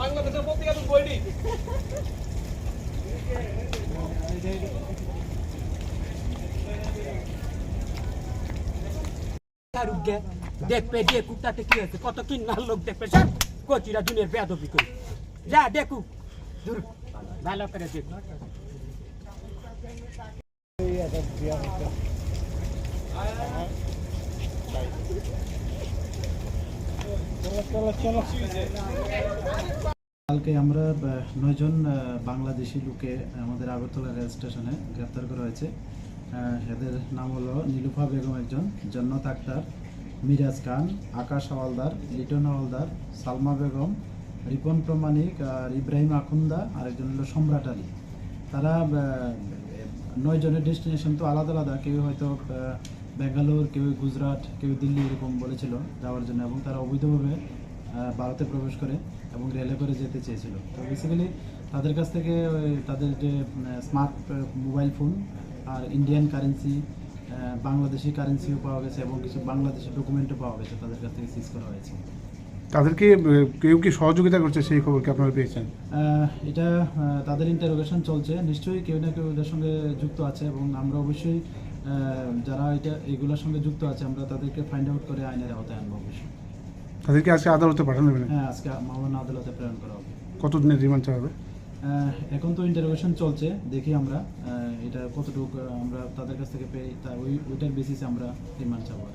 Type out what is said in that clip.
বাংলাদেশের পত্রিকা বইটি দেখবে যে কুত্তাতে কি হয়েছে কত কিন্নার লোক দেখবে সব কচিরা দুনিয়ার বেয়াদবি করে যা দেখু দূর ভালো করে দেখ কালকে আমরা 9 জন বাংলাদেশি লোকে আমাদের আগরতলা রেল স্টেশনে গ্রেপ্তার করা হয়েছে। এদের নাম হলো নীলুফা বেগম একজন, জন্নত আক্তার, মিরাজ খান, আকাশ হাওয়ালদার, লিটন হাওয়ালদার, সালমা বেগম, রিপন প্রমাণিক আর ইব্রাহিম আখুন্দা আর একজন হলো সম্রাট আলী। তারা 9 জনের ডেস্টিনেশন তো আলাদা আলাদা, কেউ হয়তো বেঙ্গালোর, কেউ গুজরাট, কেউ দিল্লি এরকম বলেছিল যাওয়ার জন্য, এবং তারা অবৈধভাবে ভারতে প্রবেশ করে এবং রেলে করে যেতে চেয়েছিল। তো বেসিক্যালি তাদের কাছ থেকে তাদের যে স্মার্ট মোবাইল ফোন আর ইন্ডিয়ান কারেন্সি, বাংলাদেশি কারেন্সিও পাওয়া গেছে এবং কিছু বাংলাদেশি ডকুমেন্টও পাওয়া গেছে, তাদের কাছ থেকে সিজ করা হয়েছে। তাদেরকে কেউ কি সহযোগিতা করছে সেই খবর কি আপনারা পেয়েছেন? এটা তাদের ইন্টারোগেশন চলছে, নিশ্চয়ই কেউ না কেউ এদের সঙ্গে যুক্ত আছে এবং আমরা অবশ্যই যারা এগুলোর সঙ্গে যুক্ত আছে আমরা তাদেরকে ফাইন্ড আউট করে আইনের আওতায় আনবো অবশ্যই। তাদেরকে আজকে আদালতে পাঠানো হবে? হ্যাঁ, আজকে মামলানা আদালতে প্রেরণ করা হবে। কতদিনের রিমান্ড চাওয়া হবে? এখন তো ইন্টারোগেশন চলছে, দেখি আমরা এটা কতটুকু আমরা তাদের কাছ থেকে পেয়ে ওইটার বেসিসে আমরা রিমান্ড চাবো।